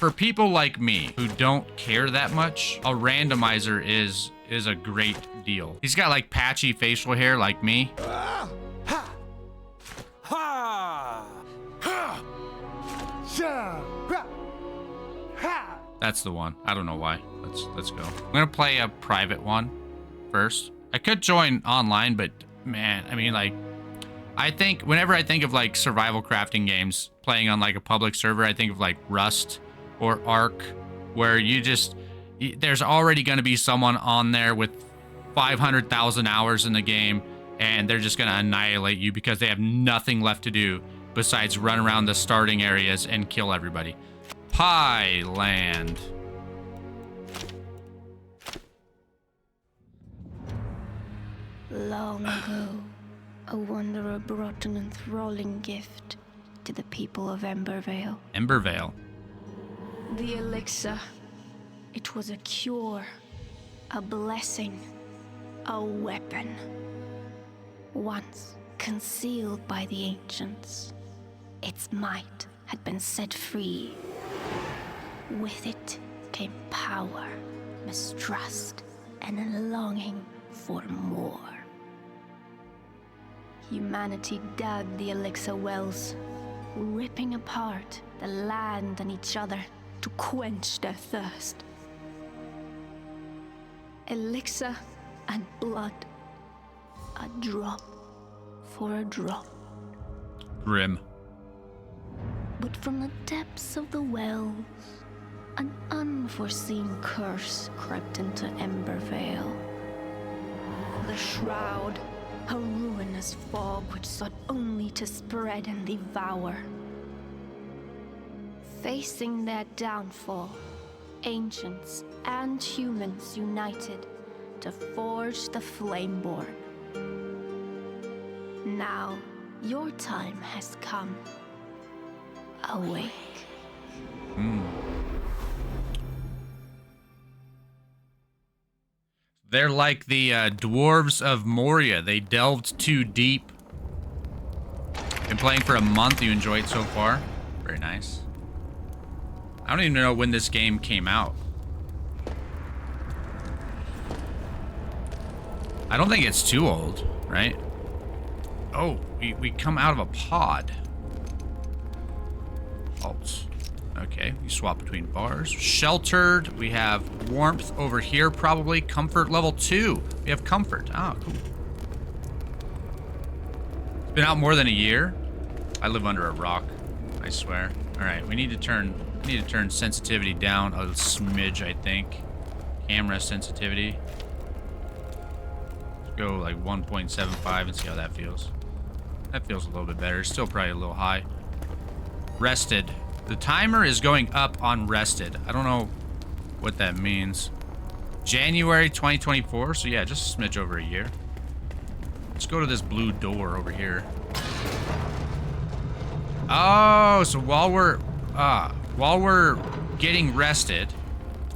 For people like me who don't care that much, a randomizer is a great deal. He's got like patchy facial hair like me. That's the one. I don't know why. Let's go. I'm gonna play a private one first. I could join online, but man, I mean, like, I think whenever I think of like survival crafting games playing on like a public server, I think of like Rust or Ark, where there's already gonna be someone on there with 500,000 hours in the game, and they're just gonna annihilate you because they have nothing left to do besides run around the starting areas and kill everybody. Pie Land. Long ago, a wanderer brought an enthralling gift to the people of Embervale. Embervale. The elixir. It was a cure, a blessing, a weapon. Once concealed by the ancients, its might had been set free. With it came power, mistrust, and a longing for more. Humanity dug the elixir wells, ripping apart the land and each other to quench their thirst. Elixir and blood, a drop for a drop. Grim. But from the depths of the wells, an unforeseen curse crept into Embervale. The Shroud, a ruinous fog which sought only to spread and devour. Facing their downfall, ancients and humans united to forge the Flameborn. Now, your time has come. Awake. They're like the dwarves of Moria. They delved too deep. Been playing for a month. You enjoyed so far? Very nice. I don't even know when this game came out. I don't think it's too old, right? Oh, we come out of a pod. Alt. Okay, we swap between bars. Sheltered. We have warmth over here, probably. Comfort level 2. We have comfort. Ah, cool. It's been out more than a year. I live under a rock, I swear. All right, we need to turn sensitivity down a smidge, I think. Camera sensitivity. Let's go like 1.75 and see how that feels. That feels a little bit better. Still probably a little high. Rested. The timer is going up on rested. I don't know what that means. January 2024. So yeah, just a smidge over a year. Let's go to this blue door over here. Oh, so while we're getting rested,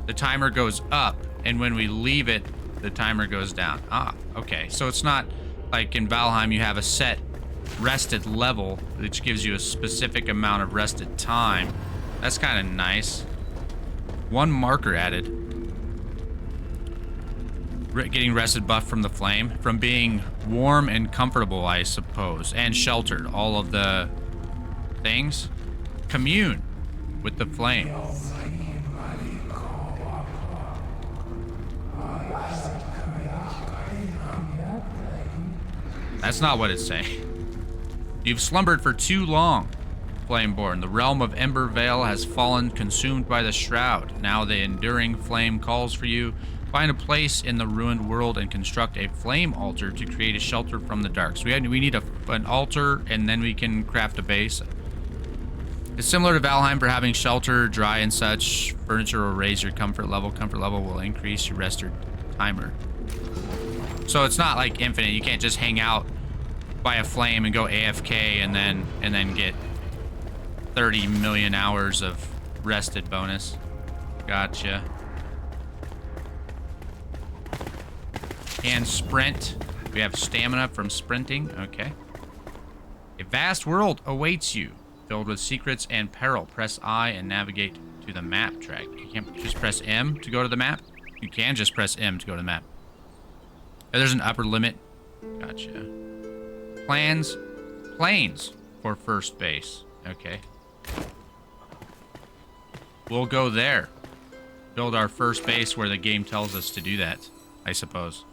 the timer goes up, and when we leave it, the timer goes down. Ah, okay. So it's not like in Valheim you have a set rested level, which gives you a specific amount of rested time. That's kind of nice. One marker added. Getting rested buff from the flame. From being warm and comfortable, I suppose. And sheltered. All of the things. Commune with the flame. That's not what it's saying. You've slumbered for too long, Flameborn. The realm of Embervale has fallen, consumed by the Shroud. Now the enduring flame calls for you. Find a place in the ruined world and construct a flame altar to create a shelter from the dark. So we need an altar, and then we can craft a base. It's similar to Valheim for having shelter, dry and such. Furniture will raise your comfort level. Comfort level will increase your rested timer. So it's not like infinite. You can't just hang out by a flame and go AFK and then get 30 million hours of rested bonus. Gotcha. And sprint. We have stamina from sprinting. Okay. A vast world awaits you, filled with secrets and peril. Press I and navigate to the map track. You can't just press M to go to the map? You can just press M to go to the map. Oh, there's an upper limit. Gotcha. Planes for first base. Okay. We'll go there. Build our first base where the game tells us to do that, I suppose.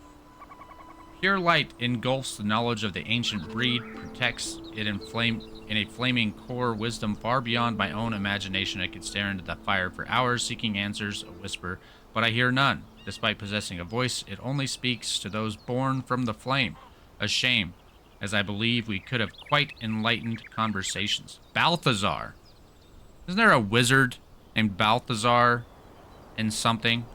Pure light engulfs the knowledge of the ancient breed, protects it in a flaming core wisdom far beyond my own imagination. I could stare into the fire for hours, seeking answers, a whisper, but I hear none. Despite possessing a voice, it only speaks to those born from the flame. A shame, as I believe we could have quite enlightened conversations. Balthazar. Isn't there a wizard named Balthazar in something?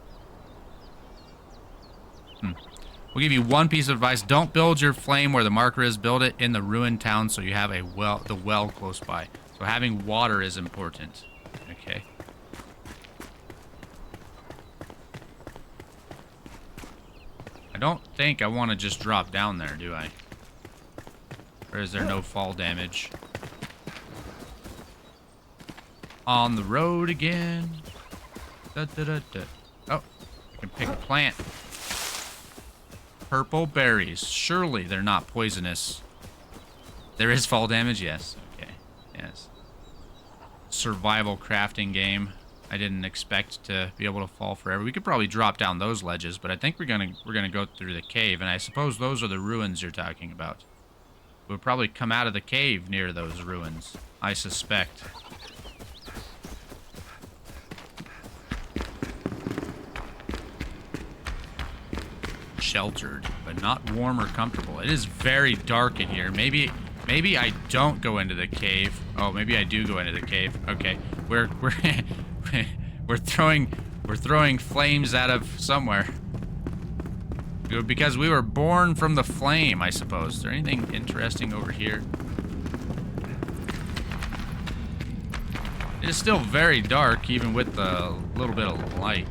We'll give you one piece of advice. Don't build your flame where the marker is. Build it in the ruined town so you have the well close by. So having water is important. Okay. I don't think I want to just drop down there, do I? Or is there no fall damage? On the road again. Da, da, da, da. Oh, I can pick a plant. Purple berries. Surely they're not poisonous. There is fall damage? Yes. Okay. Yes. Survival crafting game. I didn't expect to be able to fall forever. We could probably drop down those ledges, but I think we're gonna go through the cave, and I suppose those are the ruins you're talking about. We'll probably come out of the cave near those ruins, I suspect. Sheltered, but not warm or comfortable. It is very dark in here. Maybe I don't go into the cave. Oh, maybe I do go into the cave. Okay, we're we're throwing flames out of somewhere. Because we were born from the flame, I suppose. Is there anything interesting over here? It is still very dark, even with a little bit of light.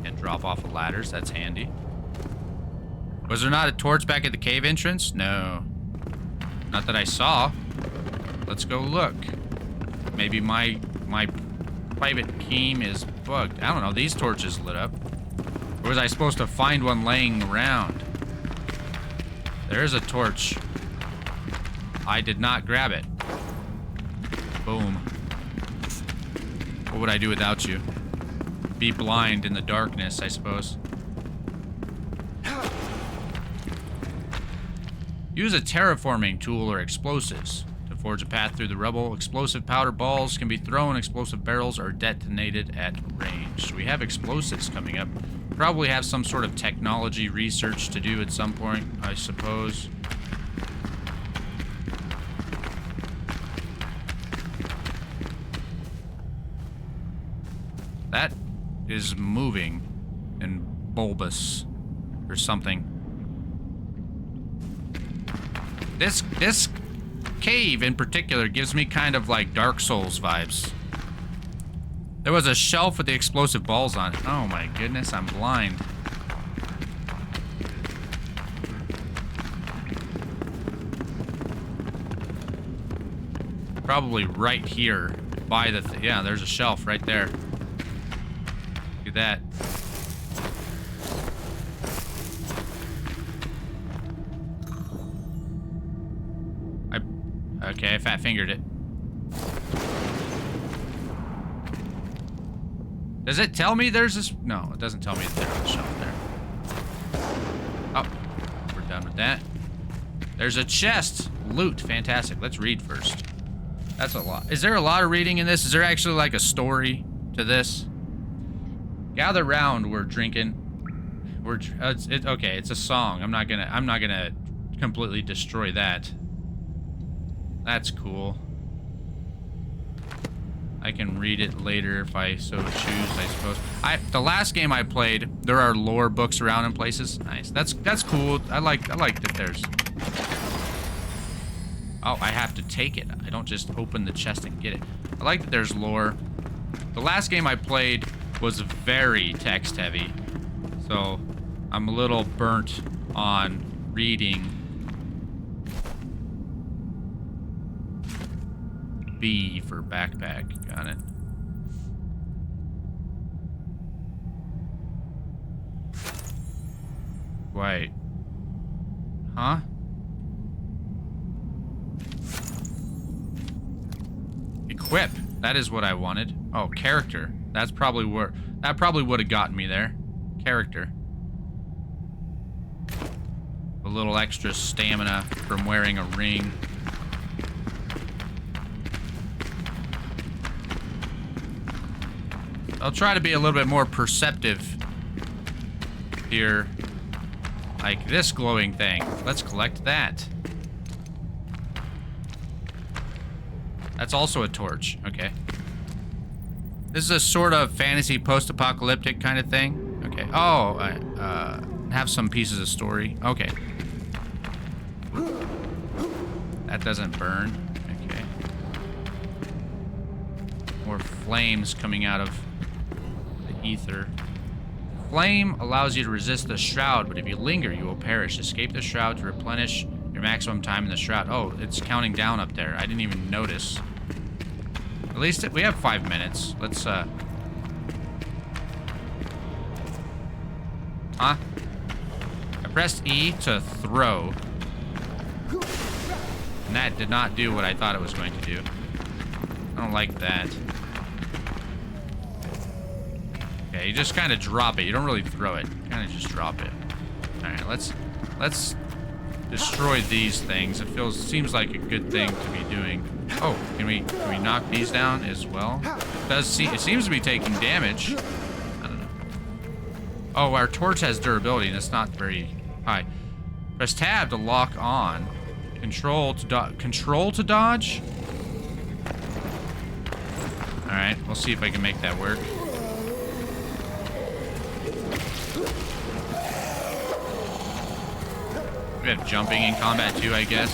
Can't drop off of ladders, that's handy. Was there not a torch back at the cave entrance? No. Not that I saw. Let's go look. Maybe my private key is bugged. I don't know, these torches lit up. Or was I supposed to find one laying around? There is a torch. I did not grab it. Boom. What would I do without you? Be blind in the darkness, I suppose. Use a terraforming tool or explosives to forge a path through the rubble. Explosive powder balls can be thrown. Explosive barrels are detonated at range. So we have explosives coming up. Probably have some sort of technology research to do at some point, I suppose. That is moving and bulbous or something. This cave in particular gives me kind of like Dark Souls vibes. There was a shelf with the explosive balls on it. Oh my goodness, I'm blind. Probably right here by the yeah, there's a shelf right there. Look at that. Okay, I fat fingered it. Does it tell me there's this? No, it doesn't tell me that there's a shelf there. Oh, we're done with that. There's a chest. Loot. Fantastic. Let's read first. That's a lot. Is there a lot of reading in this? Is there actually like a story to this? Gather round. We're drinking. Okay. It's a song. I'm not gonna completely destroy that. That's cool. I can read it later if I so choose, I suppose. The last game I played, there are lore books around in places. Nice. That's cool. I like that there's. Oh, I have to take it. I don't just open the chest and get it. I like that there's lore. The last game I played was very text heavy, so I'm a little burnt on reading. B for backpack. Got it. quite. Huh? Equip. That is what I wanted. Oh, character. That's probably where... That probably would have gotten me there. Character. A little extra stamina from wearing a ring. I'll try to be a little bit more perceptive here. Like this glowing thing. Let's collect that. That's also a torch. Okay. This is a sort of fantasy post-apocalyptic kind of thing. Okay. Oh, I have some pieces of story. Okay. That doesn't burn. Okay. More flames coming out of the ether. Flame allows you to resist the shroud, but if you linger, you will perish. Escape the shroud to replenish your maximum time in the shroud. Oh, it's counting down up there. I didn't even notice. At least we have 5 minutes. Let's, Huh? I pressed E to throw. And that did not do what I thought it was going to do. I don't like that. Okay, you just kind of drop it. You don't really throw it. You kind of just drop it. Alright, let's destroy these things. It seems like a good thing to be doing. Oh, can we knock these down as well? It seems to be taking damage. I don't know. Oh, our torch has durability, and it's not very high. Press tab to lock on. Control to dodge. All right, we'll see if I can make that work. We have jumping in combat too, I guess.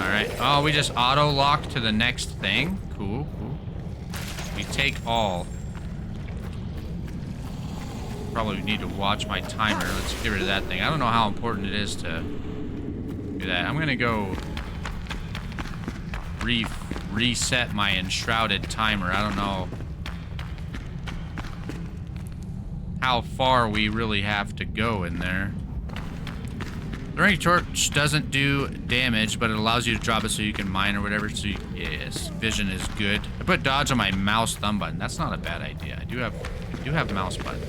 All right. Oh, we just auto lock to the next thing. Cool, cool. We take all. Probably need to watch my timer. Let's get rid of that thing. I don't know how important it is to do that. I'm gonna go reset my enshrouded timer. I don't know how far we really have to go in there. The ring torch doesn't do damage, but it allows you to drop it so you can mine or whatever. So yes, vision is good. I put dodge on my mouse thumb button. That's not a bad idea. I do have mouse buttons.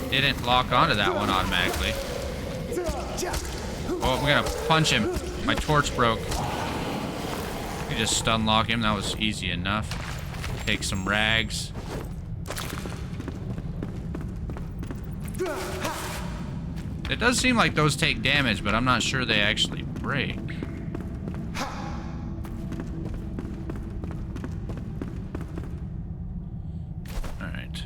Didn't lock onto that one automatically. Oh, we're gonna punch him. My torch broke. We just stun lock him. That was easy enough. Take some rags. It does seem like those take damage, but I'm not sure they actually break. Alright.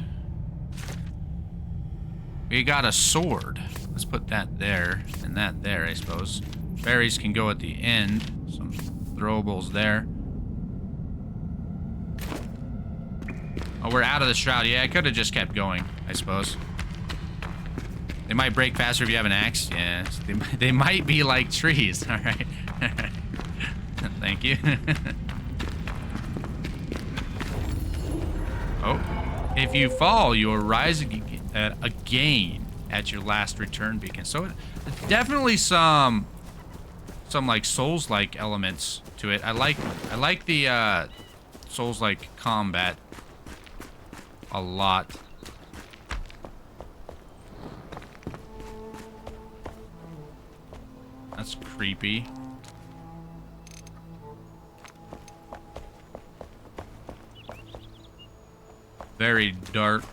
We got a sword. Let's put that there and that there, I suppose. Berries can go at the end. Some throwables there. Oh, we're out of the shroud. Yeah, I could have just kept going, I suppose. They might break faster if you have an axe. Yeah, they might be like trees. All right. Thank you. Oh, if you fall, you will rise again at your last return beacon. So it's definitely some like Souls-like elements to it. I like the Souls-like combat a lot. That's creepy. Very dark.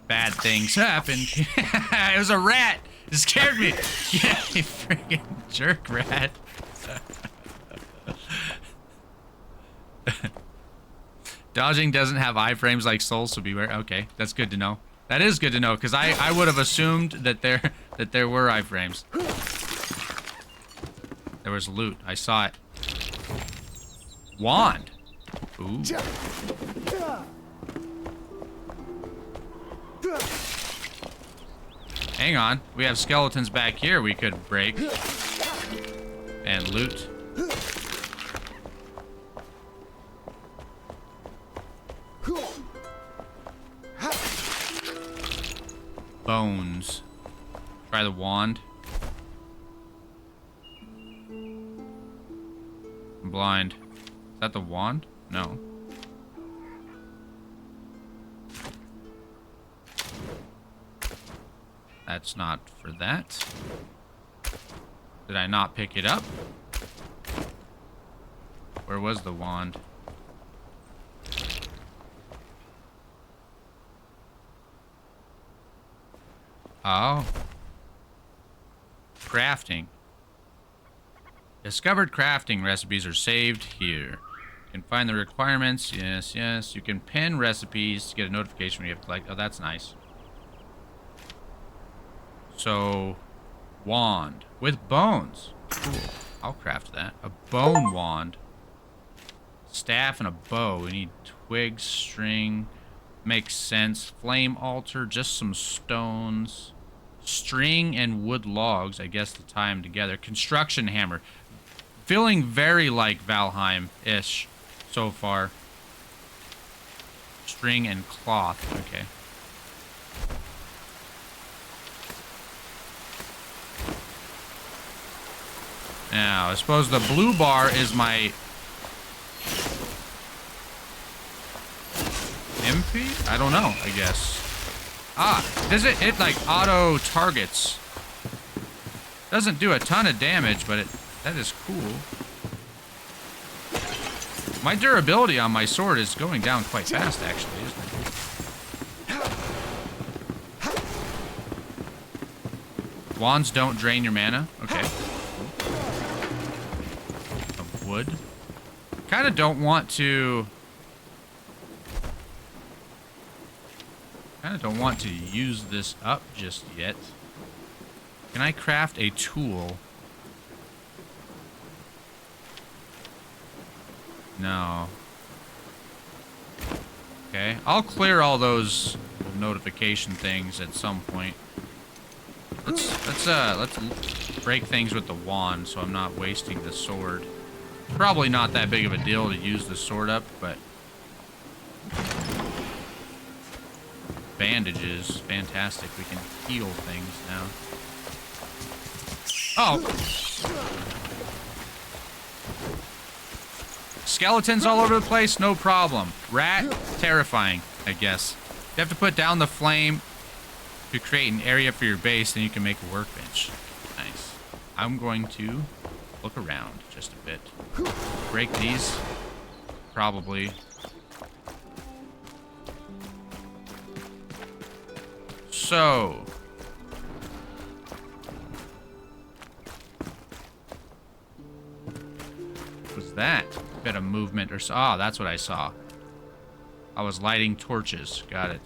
Bad things happened. It was a rat. It scared me. Yeah, you freaking jerk rat. Dodging doesn't have iframes like Souls, so beware. Okay, that's good to know. That is good to know, because I would have assumed that there were iframes. There was loot. I saw it. Wand. Ooh. Hang on. We have skeletons back here we could break. And loot. bones. Try the wand. I'm blind. Is that the wand? No. That's not for that. Did I not pick it up? Where was the wand? Oh. Crafting. Discovered crafting recipes are saved here. You can find the requirements. Yes, yes. You can pin recipes to get a notification when you have to, like, oh, that's nice. So, wand with bones. Cool. I'll craft that. A bone wand. Staff and a bow. We need twigs, string. Makes sense. Flame altar. Just some stones. String and wood logs. I guess to tie them together. Construction hammer. Feeling very like Valheim-ish so far. String and cloth. Okay. Now, I suppose the blue bar is my MP? I don't know, I guess. Ah, does it like auto targets. Doesn't do a ton of damage, but that is cool. My durability on my sword is going down quite fast, actually, isn't it? Wands don't drain your mana. Okay. Wood. Kind of don't want to use this up just yet. Can I craft a tool? No. Okay, I'll clear all those notification things at some point. Let's break things with the wand so I'm not wasting the sword. Probably not that big of a deal to use the sword up, but bandages, fantastic. We can heal things now. Oh! Skeletons all over the place, no problem. Rat, terrifying, I guess. You have to put down the flame to create an area for your base, then you can make a workbench. Nice. I'm going to look around just a bit. Break these. Probably. So. What was that? Bit of movement or so. Ah, that's what I saw. I was lighting torches. Got it.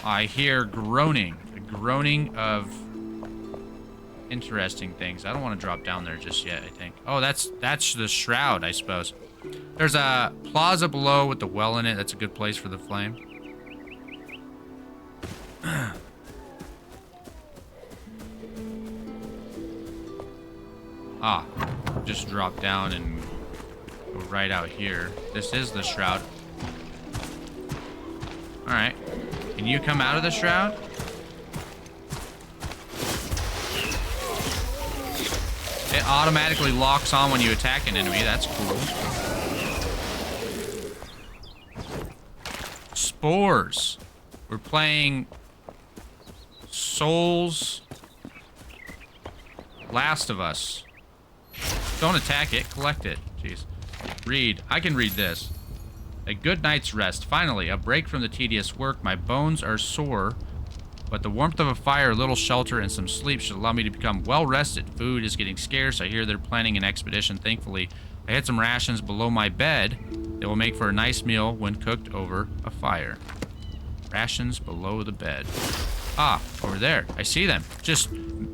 I hear groaning. The groaning of interesting things. I don't want to drop down there just yet, I think. Oh, that's the Shroud, I suppose. There's a plaza below with the well in it. That's a good place for the flame. Ah, just drop down and go right out here. This is the Shroud. Alright. Can you come out of the Shroud? It automatically locks on when you attack an enemy. That's cool. Spores. We're playing Souls Last of Us. Don't attack it. Collect it. Jeez. Read. I can read this. A good night's rest. Finally, a break from the tedious work. My bones are sore, but the warmth of a fire, a little shelter, and some sleep should allow me to become well-rested. Food is getting scarce. I hear they're planning an expedition. Thankfully, I had some rations below my bed that will make for a nice meal when cooked over a fire. Rations below the bed. Ah, over there. I see them. Just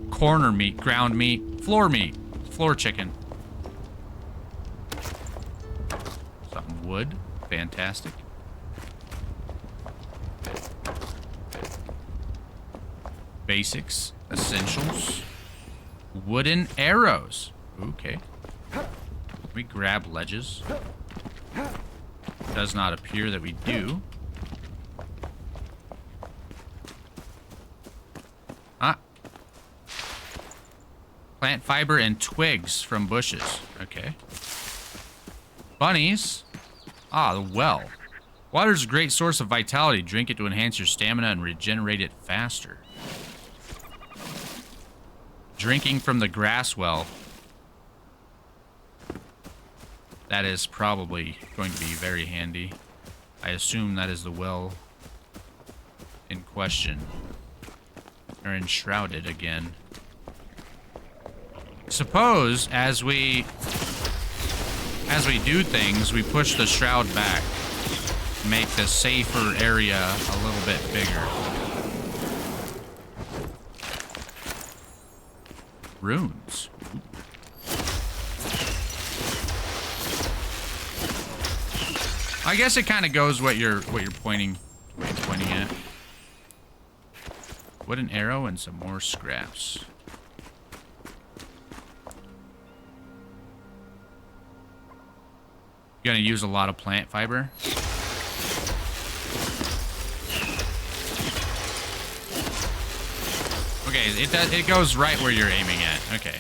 corner meat, ground meat, floor chicken. Some wood. Fantastic. Basics, essentials. Wooden arrows. Okay. Can we grab ledges? Does not appear that we do. Ah. Plant fiber and twigs from bushes. Okay. Bunnies. Ah, the well. Water is a great source of vitality. Drink it to enhance your stamina and regenerate it faster. Drinking from the grass well. That is probably going to be very handy. I assume that is the well in question. Or enshrouded again. Suppose as we do things, we push the shroud back. Make the safer area a little bit bigger. Runes. I guess it kind of goes what you're pointing at. Wooden arrow and some more scraps. You're gonna use a lot of plant fiber. Okay, it goes right where you're aiming at. Okay.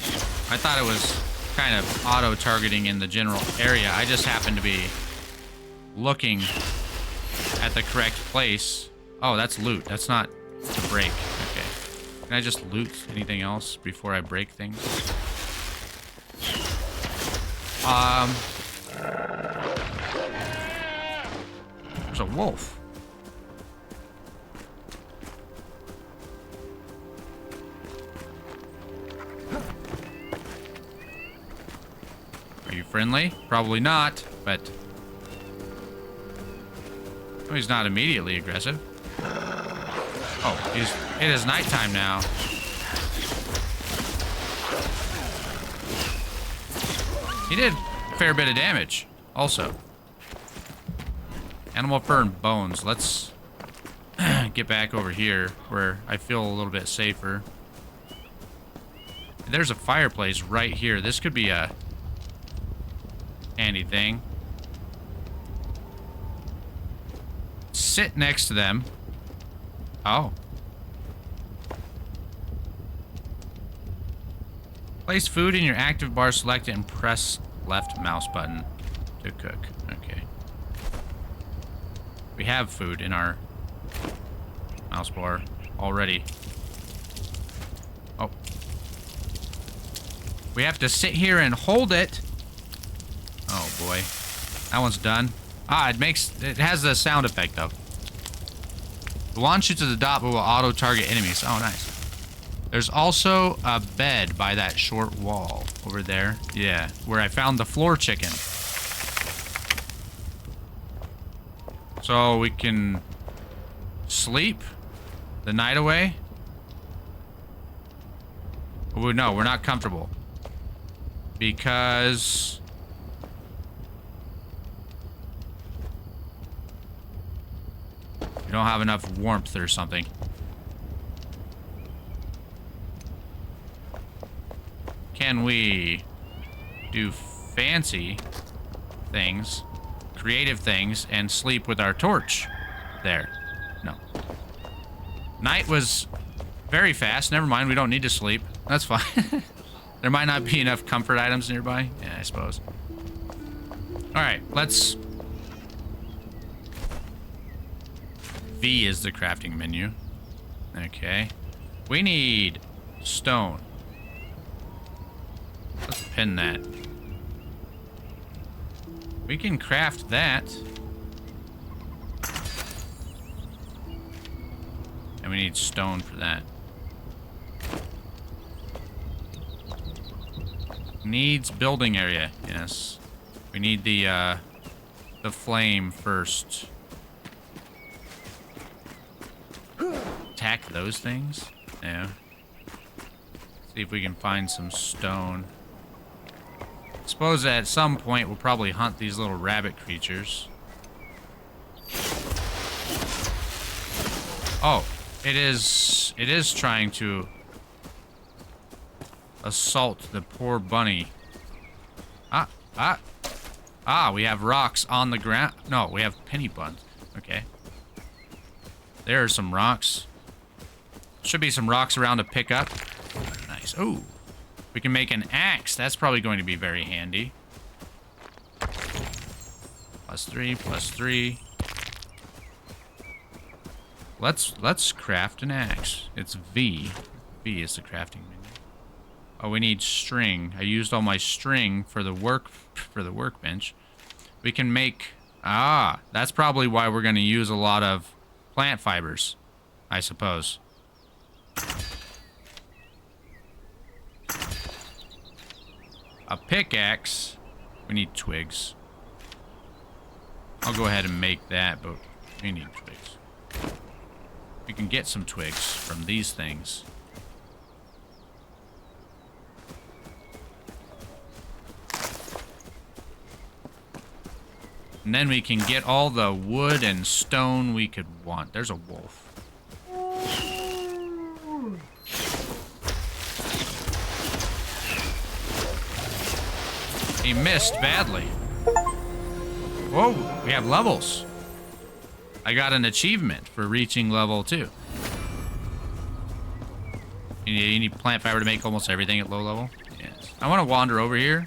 I thought it was kind of auto-targeting in the general area. I just happened to be looking at the correct place. Oh, that's loot. That's not to break. Okay. Can I just loot anything else before I break things? There's a wolf. Are you friendly? Probably not, but... Oh, he's not immediately aggressive. Oh, it is nighttime now. He did a fair bit of damage, also. Animal fur and bones. Let's get back over here where I feel a little bit safer. There's a fireplace right here. This could be a handy thing. Sit next to them. Oh. Place food in your active bar, select it, and press left mouse button to cook. Okay. We have food in our mouse bar already. Oh. We have to sit here and hold it. Oh boy. That one's done. Ah, it has the sound effect though. The wand shoots at the dot but will auto-target enemies. Oh, nice. There's also a bed by that short wall over there. Yeah, where I found the floor chicken. So we can sleep the night away. Oh, no, we're not comfortable. Because... we don't have enough warmth or something. Can we do fancy things, creative things, and sleep with our torch there? No. Night was very fast. Never mind, we don't need to sleep. That's fine. There might not be enough comfort items nearby. Yeah, I suppose. Alright, let's... V is the crafting menu. Okay. We need stone. Let's pin that. We can craft that. And we need stone for that. Needs building area. Yes. We need the flame first. Attack those things? Yeah. See if we can find some stone. Suppose at some point we'll probably hunt these little rabbit creatures. Oh, it is trying to assault the poor bunny. Ah. Ah, we have rocks on the ground. No, we have penny buns. Okay. There are some rocks. Should be some rocks around to pick up. Nice. Oh, we can make an axe. That's probably going to be very handy. +3, +3. Let's craft an axe. It's V. V is the crafting menu. Oh, we need string. I used all my string for the workbench. We can make... Ah, that's probably why we're going to use a lot of plant fibers, I suppose. A pickaxe. We need twigs. I'll go ahead and make that, but we need twigs. We can get some twigs from these things. And then we can get all the wood and stone we could want. There's a wolf. He missed badly. Whoa, we have levels. I got an achievement for reaching level 2. You need plant fiber to make almost everything at low level? Yes. I want to wander over here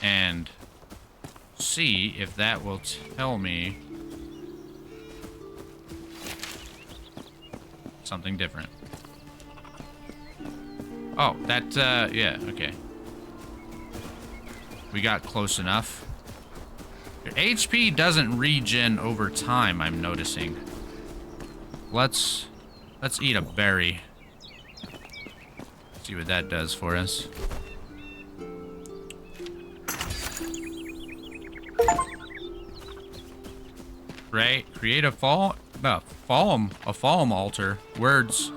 and see if that will tell me something different. Oh, that, yeah, okay. We got close enough. Your HP doesn't regen over time, I'm noticing. Let's eat a berry. See what that does for us. Right, create a fallen altar. Words.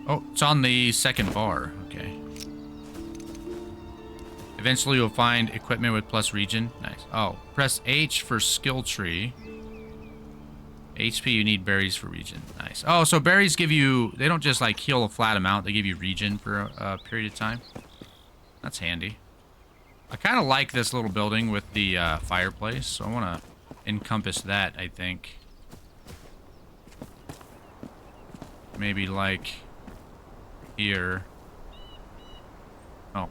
Oh, it's on the second bar. Okay. Eventually you'll find equipment with plus regen. Nice. Oh, press H for skill tree. HP, you need berries for regen. Nice. Oh, so berries give you... They don't just, like, heal a flat amount. They give you regen for a period of time. That's handy. I kind of like this little building with the fireplace, so I want to encompass that, I think. Maybe, like, here. Oh.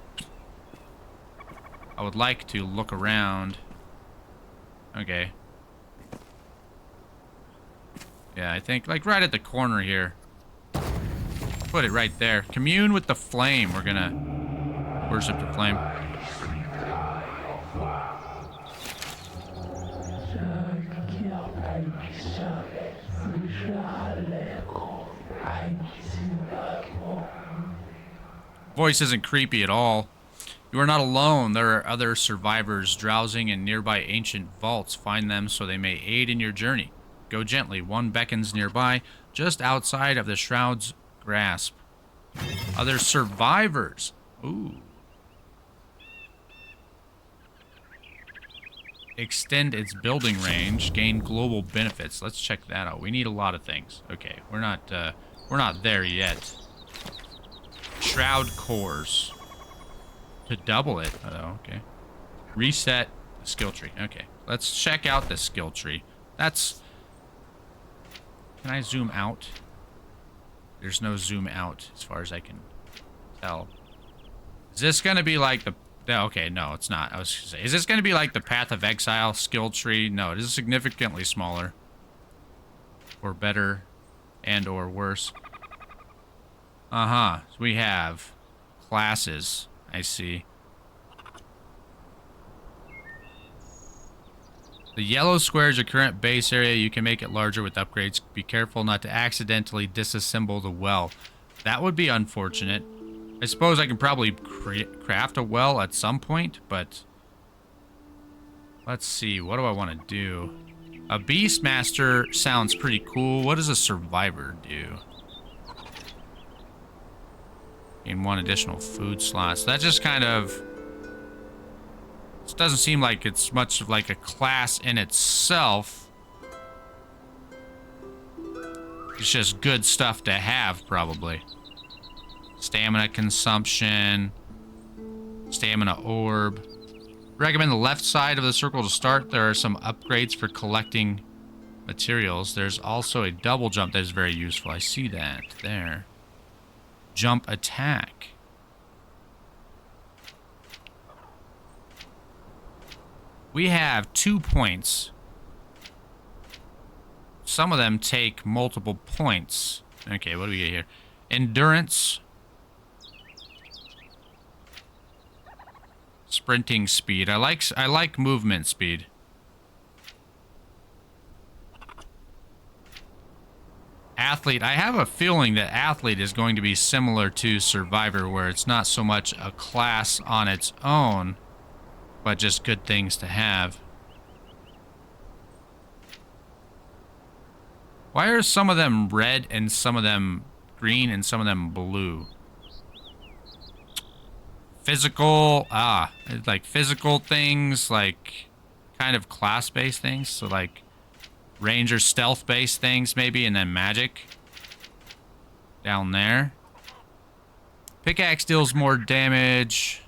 I would like to look around. Okay. Yeah, I think, like, right at the corner here. Put it right there. Commune with the flame. We're gonna worship the flame. Voice isn't creepy at all. You are not alone. There are other survivors drowsing in nearby ancient vaults. Find them so they may aid in your journey. Go gently. One beckons nearby, just outside of the Shroud's grasp. Other survivors. Ooh. Extend its building range. Gain global benefits. Let's check that out. We need a lot of things. Okay, we're not there yet. Shroud cores. To double it. Oh, okay. Reset the skill tree. Okay. Let's check out the skill tree. That's... Can I zoom out? There's no zoom out as far as I can tell. Is this going to be like the... Okay, no, it's not. I was going to say, is this going to be like the Path of Exile skill tree? No, it is significantly smaller. Or better and or worse. Uh-huh. So we have classes. I see. The yellow square is your current base area. You can make it larger with upgrades. Be careful not to accidentally disassemble the well. That would be unfortunate. I suppose I can probably craft a well at some point, but... Let's see. What do I want to do? A Beastmaster sounds pretty cool. What does a Survivor do? Gain 1 additional food slot. So that just kind of... This doesn't seem like it's much of like a class in itself. It's just good stuff to have, probably. Stamina consumption. Stamina orb. Recommend the left side of the circle to start. There are some upgrades for collecting materials. There's also a double jump that is very useful. I see that there. Jump attack. We have 2 points. Some of them take multiple points. Okay, what do we get here? Endurance. Sprinting speed. I like movement speed. Athlete. I have a feeling that athlete is going to be similar to survivor, where it's not so much a class on its own, but just good things to have. Why are some of them red and some of them green and some of them blue? Physical, like physical things, like kind of class-based things. So like ranger stealth-based things maybe, and then magic down there. Pickaxe deals more damage.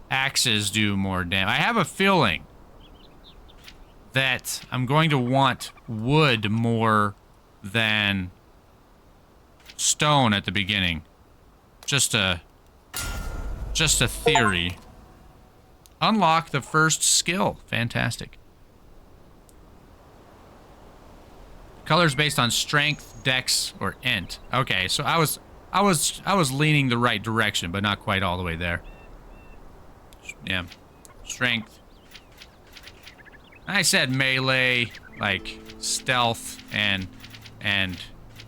Axes do more damage. I have a feeling that I'm going to want wood more than stone at the beginning. Just a theory. Unlock the first skill. Fantastic. Colors based on strength, dex, or int. Okay, so I was leaning the right direction, but not quite all the way there. Yeah. Strength. I said melee, like stealth and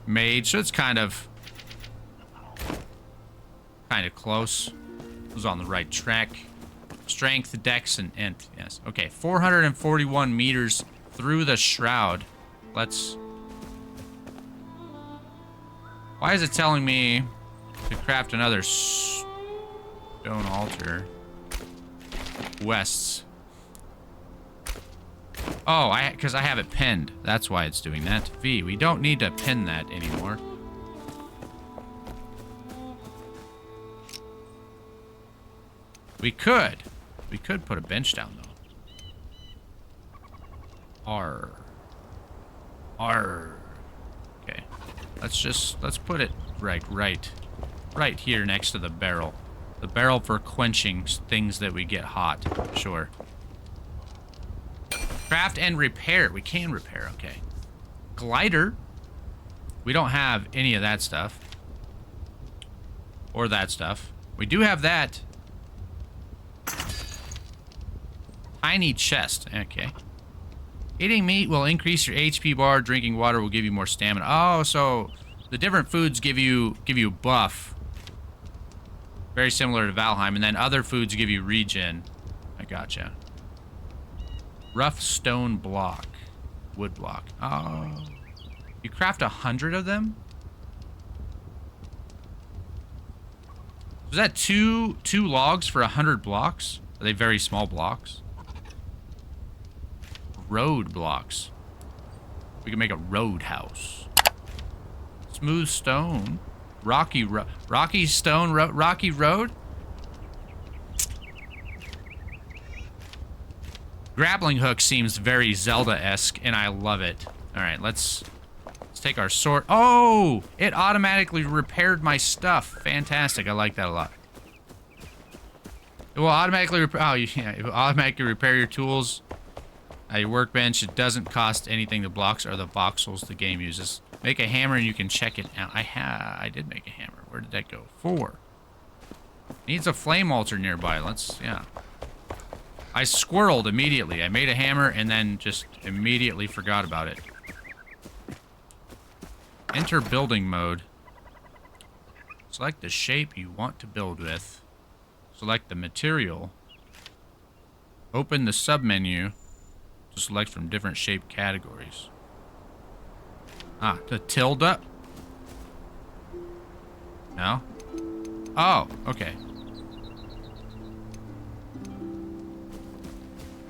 mage, so it's kind of close. It was on the right track. Strength, dex, and int. Yes. Okay, 441 meters through the shroud. Let's... Why is it telling me to craft another stone altar? Wests. Oh, because I have it pinned. That's why it's doing that. V, we don't need to pin that anymore. We could put a bench down, though. R. Okay. Let's put it right here next to the barrel. The barrel for quenching things that we get hot. Sure. Craft and repair. We can repair, okay. Glider. We don't have any of that stuff. Or that stuff. We do have that. Tiny chest. Okay. Eating meat will increase your HP bar. Drinking water will give you more stamina. Oh, so the different foods give you buff. Very similar to Valheim. And then other foods give you regen. I gotcha. Rough stone block. Wood block. Oh. You craft 100 of them? Was that two logs for 100 blocks? Are they very small blocks? Road blocks. We can make a roadhouse. Smooth stone. Rocky stone. Rocky road? Grappling hook seems very Zelda-esque, and I love it. All right, let's take our sword. Oh, it automatically repaired my stuff. Fantastic. I like that a lot. It will automatically repair. Oh, yeah, it will automatically repair your tools at your workbench. It doesn't cost anything. The blocks are the voxels the game uses. Make a hammer and you can check it out. I did make a hammer. Where did that go? 4. Needs a flame altar nearby. Yeah. I squirreled immediately. I made a hammer and then just immediately forgot about it. Enter building mode. Select the shape you want to build with. Select the material. Open the submenu to select from different shape categories. Ah, the tilde? No? Oh, okay.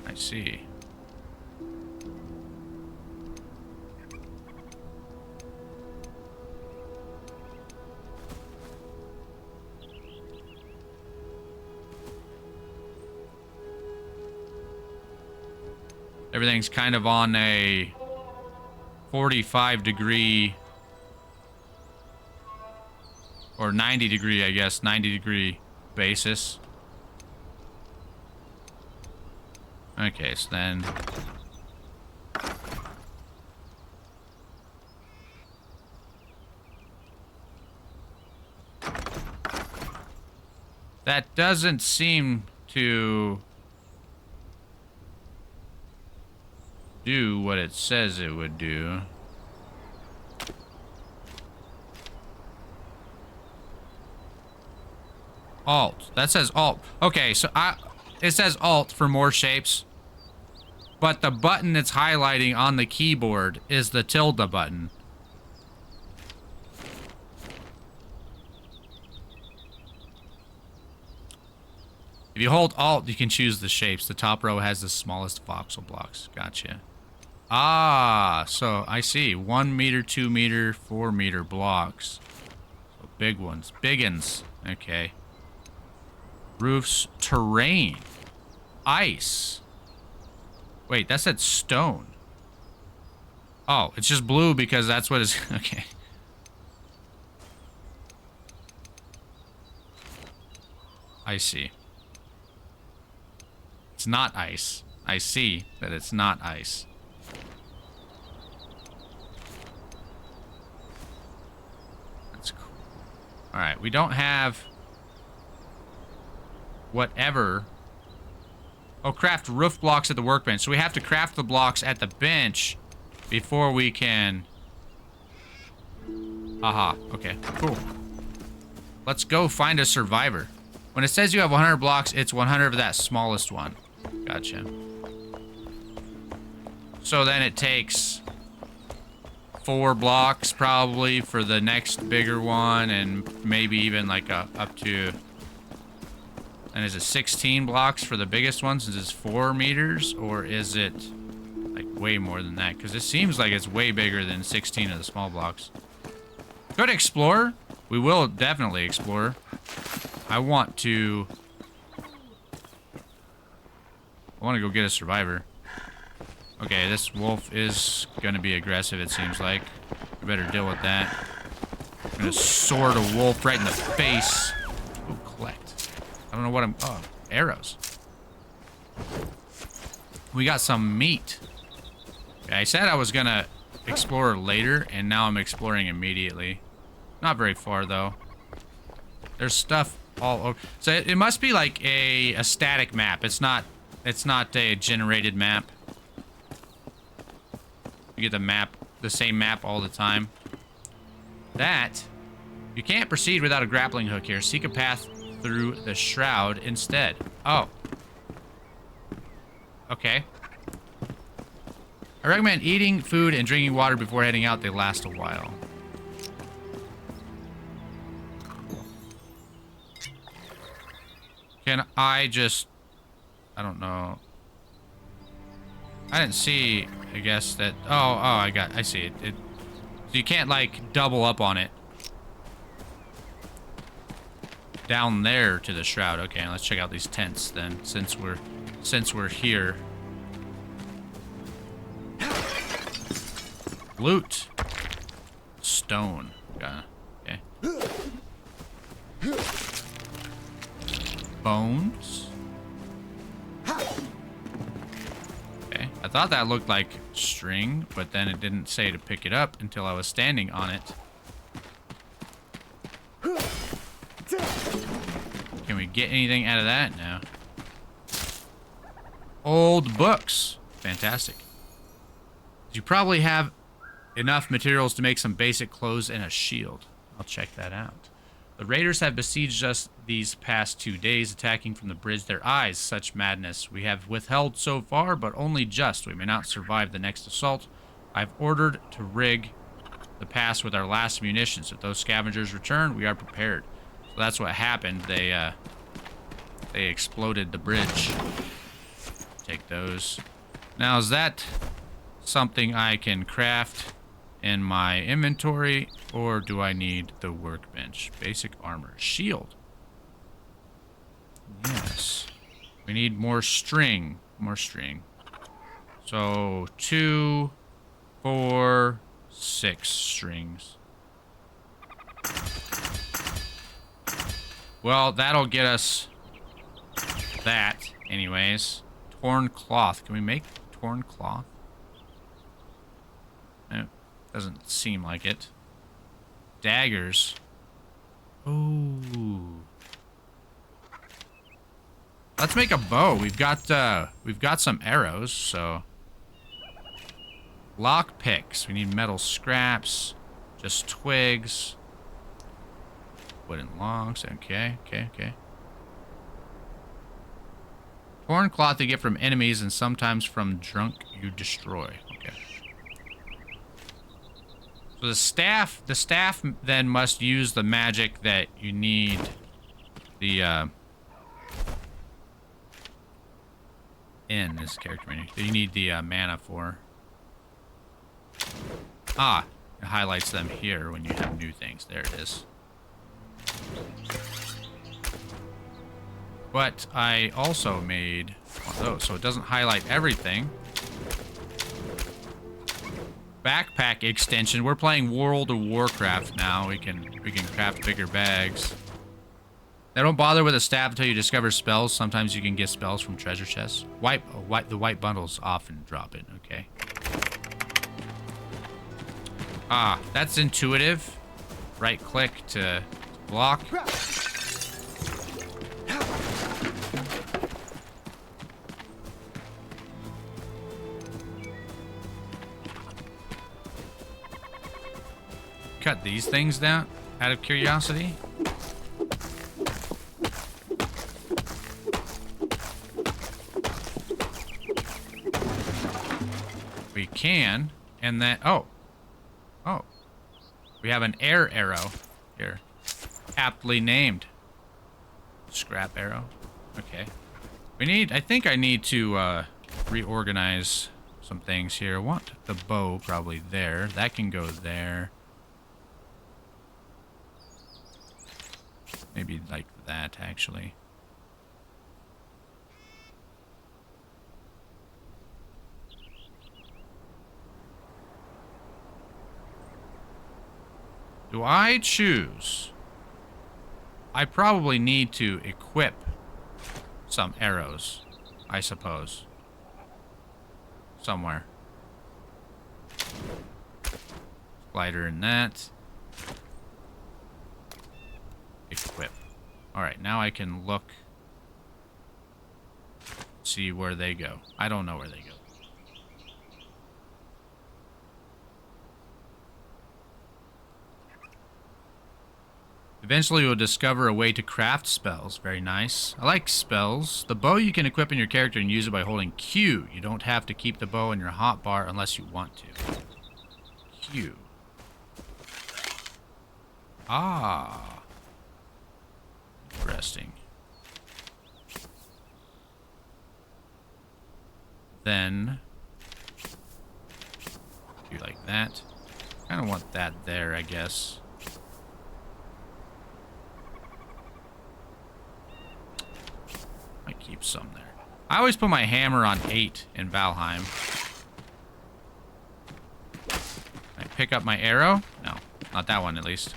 I see. Everything's kind of on a 45-degree or 90-degree, I guess, 90-degree basis. Okay, so then that doesn't seem to do what it says it would do. Alt. That says Alt. Okay, so it says Alt for more shapes. But the button that's highlighting on the keyboard is the tilde button. If you hold Alt, you can choose the shapes. The top row has the smallest voxel blocks. Gotcha. Ah, so I see. 1 meter, 2 meter, 4 meter blocks. So big ones. Biggins. Okay. Roofs, terrain, ice. Wait, that said stone. Oh, it's just blue because that's what it's... Okay. I see. It's not ice. I see that it's not ice. That's cool. Alright, we don't have... whatever. Oh, craft roof blocks at the workbench. So we have to craft the blocks at the bench before we can... Aha. Okay, cool. Let's go find a survivor. When it says you have 100 blocks, it's 100 of that smallest one. Gotcha. So then it takes 4 blocks probably for the next bigger one, and maybe even like up to... And is it 16 blocks for the biggest one since it's 4 meters? Or is it like way more than that? Because it seems like it's way bigger than 16 of the small blocks. Go to explore. We will definitely explore. I want to go get a survivor. Okay, this wolf is going to be aggressive, it seems like. We better deal with that. I'm going to sword a wolf right in the face. Oh, collect. I don't know what I'm... Oh, arrows. We got some meat. Okay, I said I was going to explore later, and now I'm exploring immediately. Not very far, though. There's stuff all over. So it must be like a static map. It's not a generated map. You get the same map all the time. That... You can't proceed without a grappling hook here. Seek a path through the Shroud instead. Oh. Okay. I recommend eating food and drinking water before heading out. They last a while. Can I just... I don't know. I didn't see, I guess, that... Oh, I see it. So you can't, like, double up on it. Down there to the Shroud. Okay, let's check out these tents then, since we're here. Loot. Stone. Okay. Bones. Okay. I thought that looked like string, but then it didn't say to pick it up until I was standing on it. Can we get anything out of that now? Old books. Fantastic. You probably have enough materials to make some basic clothes and a shield. I'll check that out. The raiders have besieged us these past 2 days, attacking from the bridge. Their eyes, such madness. We have withheld so far, but only just. We may not survive the next assault. I've ordered to rig the pass with our last munitions. If those scavengers return, we are prepared. So that's what happened. They exploded the bridge. Take those. Now, is that something I can craft in my inventory, or do I need the workbench? Basic armor. Shield. Yes. We need more string. More string. So 2, 4, 6 strings. Well, that'll get us that, anyways. Torn cloth. Can we make torn cloth? No, doesn't seem like it. Daggers. Ooh. Let's make a bow. We've got some arrows, so. Lock picks. We need metal scraps. Just twigs. Wooden logs. Okay. Torn cloth you get from enemies and sometimes from drunk you destroy. Okay. So the staff then must use the magic that you need the in this character menu. That you need the mana for. Ah, it highlights them here when you have new things. There it is. But I also made one of those, so it doesn't highlight everything. Backpack extension. We're playing World of Warcraft now. We can craft bigger bags. They don't bother with a staff until you discover spells. Sometimes you can get spells from treasure chests. The white bundles often drop it. Okay. Ah, that's intuitive. Right click to block. Cut these things down out of curiosity. We can, and then oh, we have an air arrow here, aptly named. Scrap arrow. Okay. I think I need to reorganize some things here. I want the bow probably there. That can go there. Maybe like that, actually. Do I choose? I probably need to equip some arrows, I suppose. Somewhere. Glider in that. Equip. Alright, now I can look. See where they go. I don't know where they go. Eventually you'll discover a way to craft spells. Very nice. I like spells. The bow you can equip in your character and use it by holding Q. You don't have to keep the bow in your hotbar unless you want to. Q. Ah. Interesting. Then do like that. Kind of want that there, I guess. Might keep some there. I always put my hammer on 8 in Valheim. I pick up my arrow? No, not that one at least.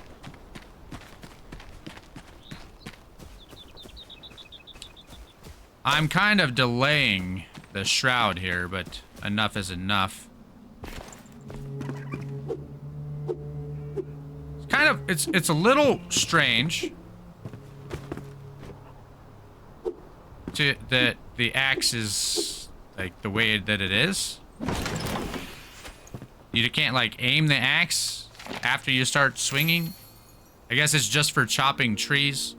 I'm kind of delaying the shroud here, but enough is enough. It's kind of, it's a little strange that the axe is like the way that it is. You can't like aim the axe after you start swinging. I guess it's just for chopping trees.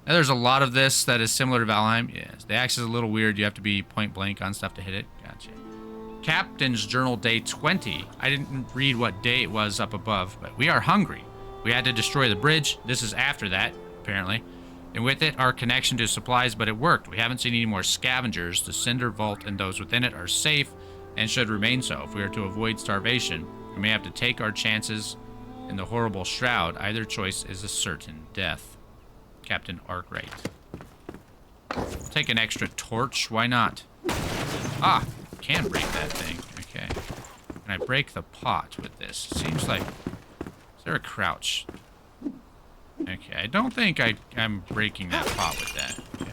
Now, there's a lot of this that is similar to Valheim. Yes, the axe is a little weird. You have to be point blank on stuff to hit it. Gotcha. Captain's Journal Day 20. I didn't read what day it was up above, but we are hungry. We had to destroy the bridge. This is after that, apparently. And with it, our connection to supplies, but it worked. We haven't seen any more scavengers. The Cinder Vault and those within it are safe and should remain so. If we are to avoid starvation, we may have to take our chances in the horrible Shroud. Either choice is a certain death. Captain Arkwright. Take an extra torch. Why not? Ah, can break that thing. Okay. Can I break the pot with this? Seems like... Is there a crouch? Okay, I don't think I'm breaking that pot with that. Okay.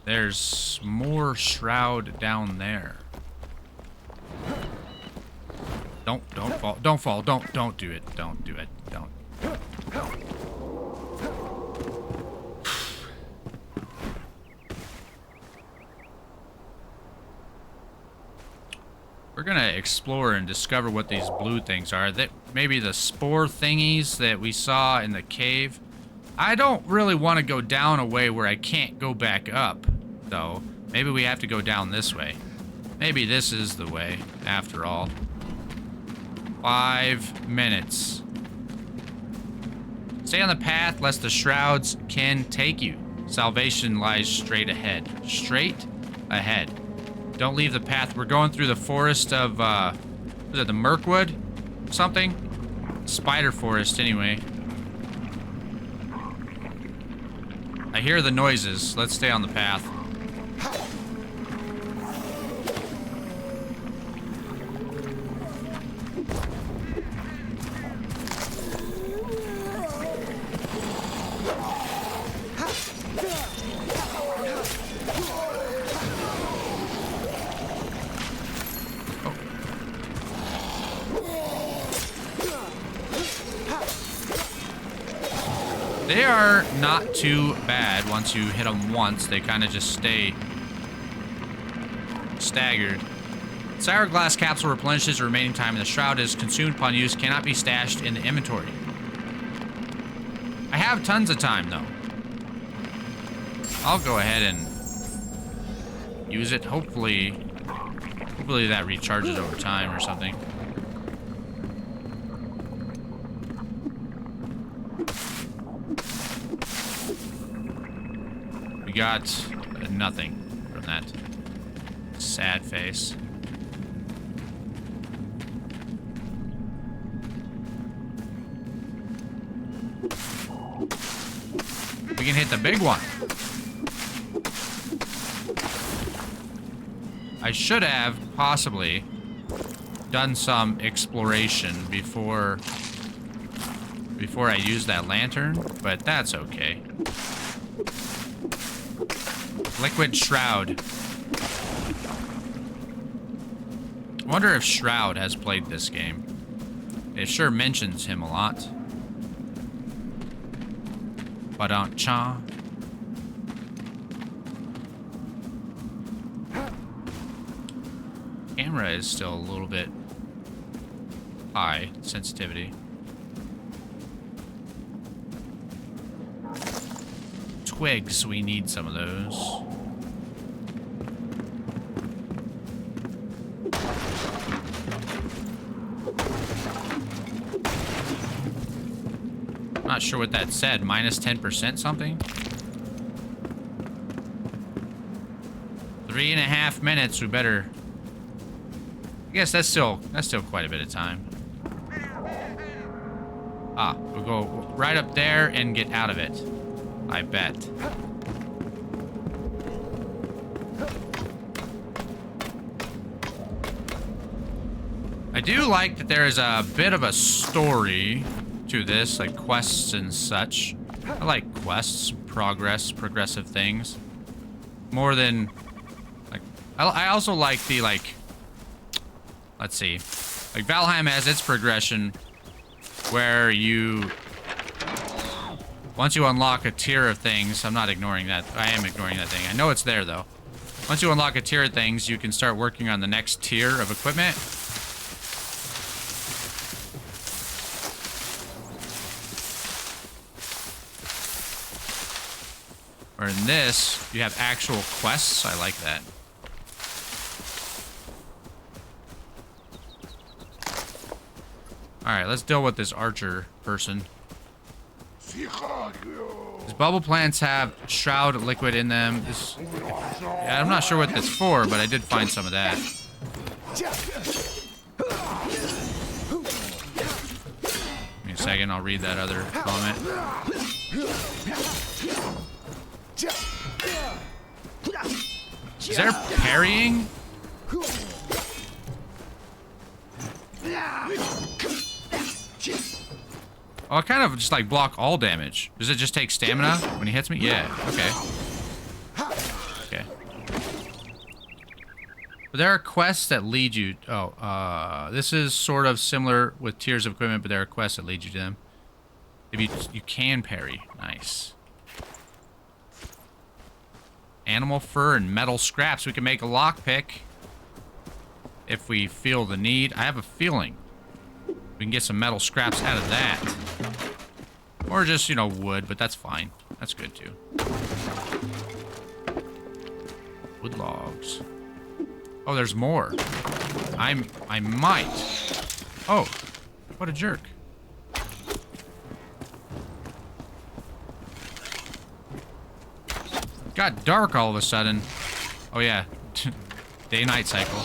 There's more shroud down there. Don't fall. Don't fall. Don't do it. Don't do it. Don't. We're gonna explore and discover what these blue things are. That maybe the spore thingies that we saw in the cave. I don't really want to go down a way where I can't go back up, though. Maybe we have to go down this way. Maybe this is the way, after all. 5 minutes. Stay on the path lest the shrouds can take you. Salvation lies straight ahead. Straight ahead. Don't leave the path. We're going through the forest of, is it the Mirkwood? Something? Spider forest, anyway. I hear the noises. Let's stay on the path. They are not too bad once you hit them once. They kind of just stay staggered. Sour glass capsule replenishes the remaining time, and the shroud is consumed upon use. Cannot be stashed in the inventory. I have tons of time, though. I'll go ahead and use it. Hopefully that recharges over time or something. We got nothing from that sad face. We can hit the big one. I should have possibly done some exploration before I use that lantern, but that's okay. Liquid Shroud. I wonder if Shroud has played this game. It sure mentions him a lot. Ba-dum-cha. Camera is still a little bit high sensitivity. Twigs, we need some of those. Not sure what that said. Minus 10% something? 3.5 minutes. We better. I guess that's still quite a bit of time. Ah, we'll go right up there and get out of it. I bet. I do like that there is a bit of a story to this, like quests and such. I like quests, progressive things. More than, like, I also like the, like, let's see. Like, Valheim has its progression where you, once you unlock a tier of things, I'm not ignoring that. I am ignoring that thing. I know it's there, though. Once you unlock a tier of things, you can start working on the next tier of equipment. Or in this, you have actual quests. I like that. Alright, let's deal with this archer person. These bubble plants have shroud liquid in them. Yeah, I'm not sure what that's for, but I did find some of that. Give me a second, I'll read that other comment. Is there parrying? Oh, I kind of just like block all damage. Does it just take stamina when he hits me? Yeah, okay. Okay. But there are quests that lead you... Oh, this is sort of similar with tiers of equipment, but there are quests that lead you to them. If you can parry. Nice. Animal fur and metal scraps. We can make a lockpick if we feel the need. I have a feeling we can get some metal scraps out of that. Or just, you know, wood, but that's fine. That's good, too. Wood logs. Oh, there's more. I might. Oh, what a jerk. Got dark all of a sudden. Oh, yeah. Day-night cycle.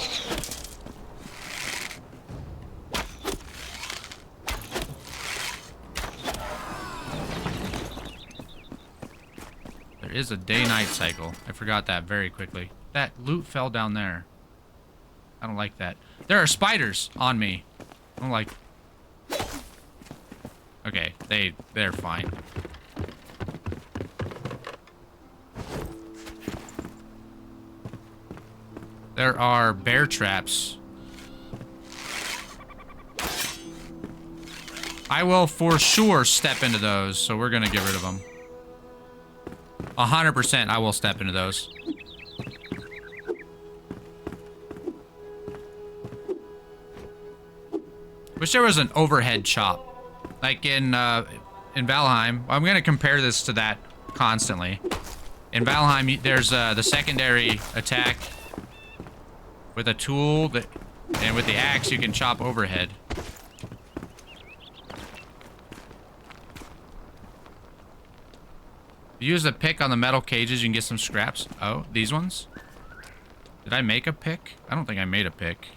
There is a day-night cycle. I forgot that very quickly. That loot fell down there. I don't like that. There are spiders on me. I don't like... Okay, they're fine. There are bear traps. I will for sure step into those, so we're gonna get rid of them. 100% I will step into those. Wish there was an overhead chop. Like in Valheim. I'm gonna compare this to that constantly. In Valheim, there's the secondary attack with a tool that, and with the axe you can chop overhead. Use the pick on the metal cages, you can get some scraps. Oh, these ones? Did I make a pick? I don't think I made a pick.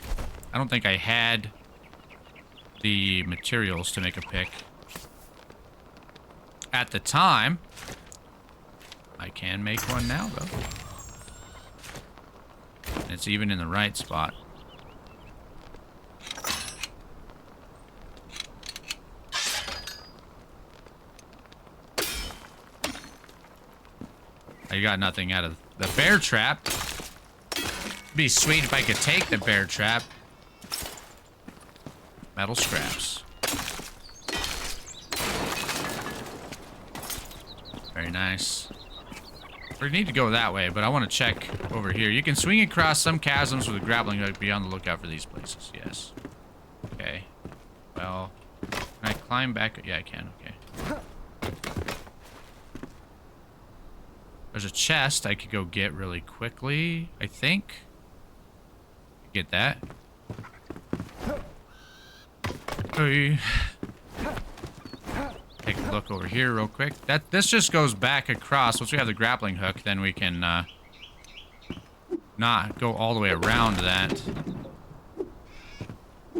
I don't think I had the materials to make a pick. At the time. I can make one now, though. It's even in the right spot. I got nothing out of the bear trap. It'd be sweet if I could take the bear trap. Metal scraps. Very nice. We need to go that way, but I want to check over here. You can swing across some chasms with a grappling hook. Be on the lookout for these places. Yes. Okay. Well, can I climb back? Yeah, I can. Okay. There's a chest I could go get really quickly, I think. Get that. Hey. Take a look over here real quick. This just goes back across. Once we have the grappling hook, then we can not go all the way around that.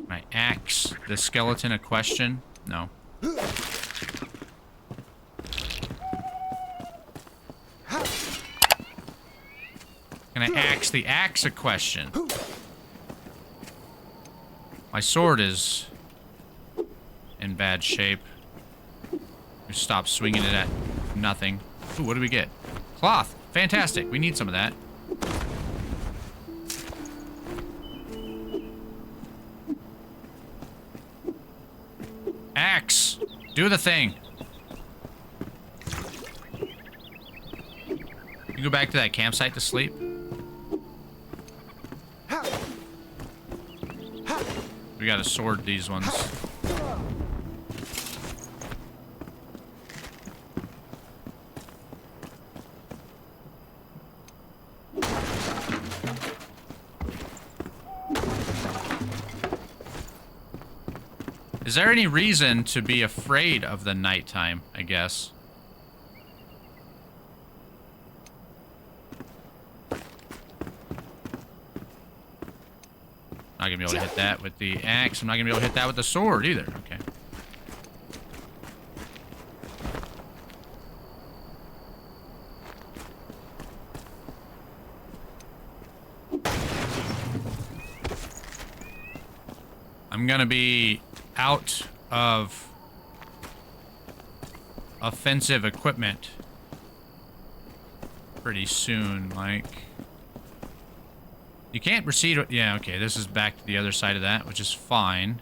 My axe. The skeleton a question? No. Can I axe the axe a question? My sword is in bad shape. Stop swinging it at nothing. Ooh, what do we get? Cloth. Fantastic. We need some of that. Axe. Do the thing. You go back to that campsite to sleep. We gotta sword these ones. Is there any reason to be afraid of the nighttime, I guess? Not gonna be able to hit that with the axe. I'm not gonna be able to hit that with the sword either. Okay. I'm gonna be out of offensive equipment pretty soon, like. You can't proceed. Yeah, okay, this is back to the other side of that, which is fine.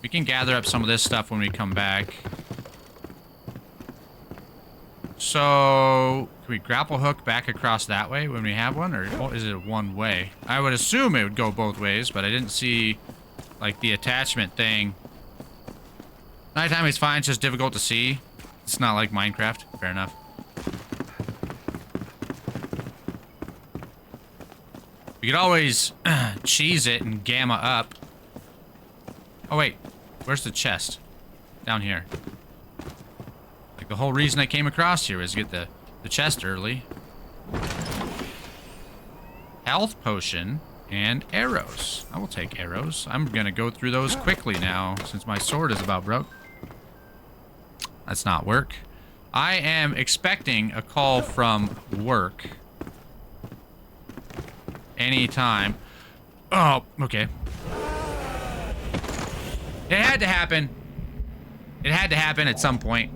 We can gather up some of this stuff when we come back. So, can we grapple hook back across that way when we have one, or is it one way? I would assume it would go both ways, but I didn't see, like, the attachment thing. Nighttime is fine, it's just difficult to see. It's not like Minecraft. Fair enough. We could always cheese it and gamma up. Oh, wait. Where's the chest? Down here. Like, the whole reason I came across here was to get the chest early. Health potion and arrows. I will take arrows. I'm gonna go through those quickly now, since my sword is about broke. That's not work. I am expecting a call from work. Anytime. Oh, okay. It had to happen. It had to happen at some point.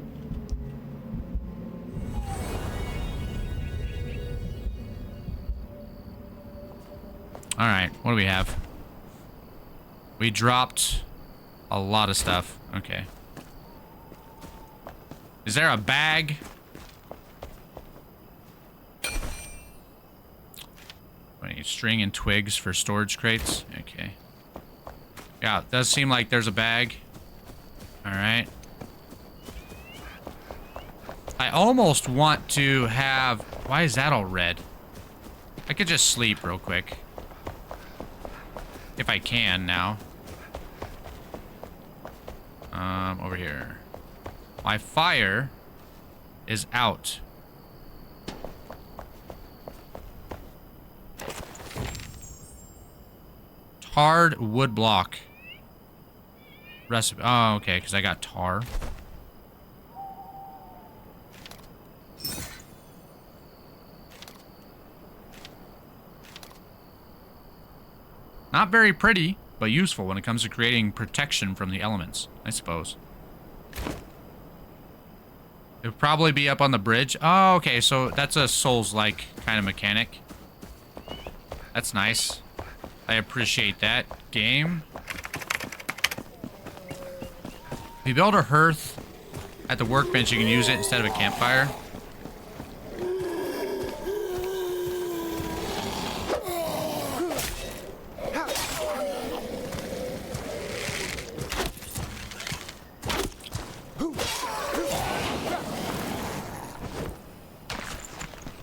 Alright, what do we have? We dropped a lot of stuff. Okay. Is there a bag? Any string and twigs for storage crates? Okay. Yeah, it does seem like there's a bag. Alright. I almost want to have... Why is that all red? I could just sleep real quick. If I can now. Over here. My fire is out. Tarred wood block. Recipe. Oh, okay, because I got tar. Not very pretty, but useful when it comes to creating protection from the elements, I suppose. It would probably be up on the bridge. Oh, okay, so that's a Souls-like kind of mechanic. That's nice. I appreciate that, game. If you build a hearth at the workbench, you can use it instead of a campfire.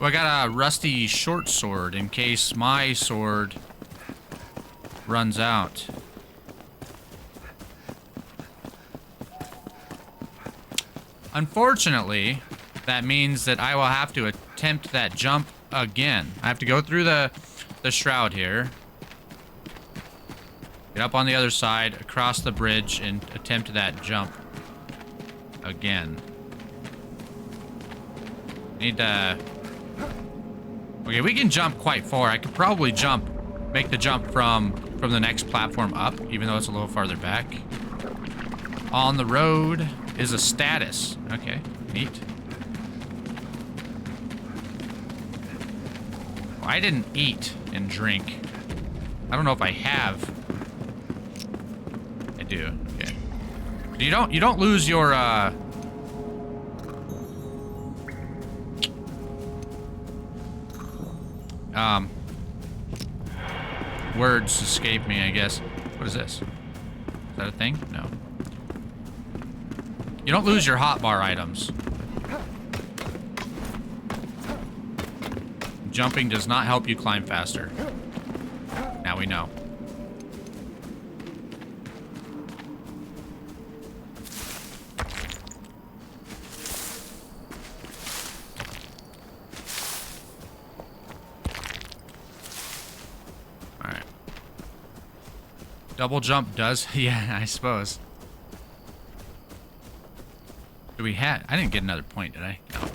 Well, I got a rusty short sword in case my sword runs out. Unfortunately, that means that I will have to attempt that jump again. I have to go through the shroud here. Get up on the other side, across the bridge, and attempt that jump again. Need to... Okay, we can jump quite far. I could probably make the jump from the next platform up, even though it's a little farther back. On the road is a status. Okay, neat. Oh, I didn't eat and drink. I don't know if I have. I do. Okay. You don't lose your words escape me, I guess. What is this? Is that a thing? No. You don't lose your hotbar items. Jumping does not help you climb faster. Now we know. Double jump does? Yeah, I suppose. Do we have... I didn't get another point, did I? No.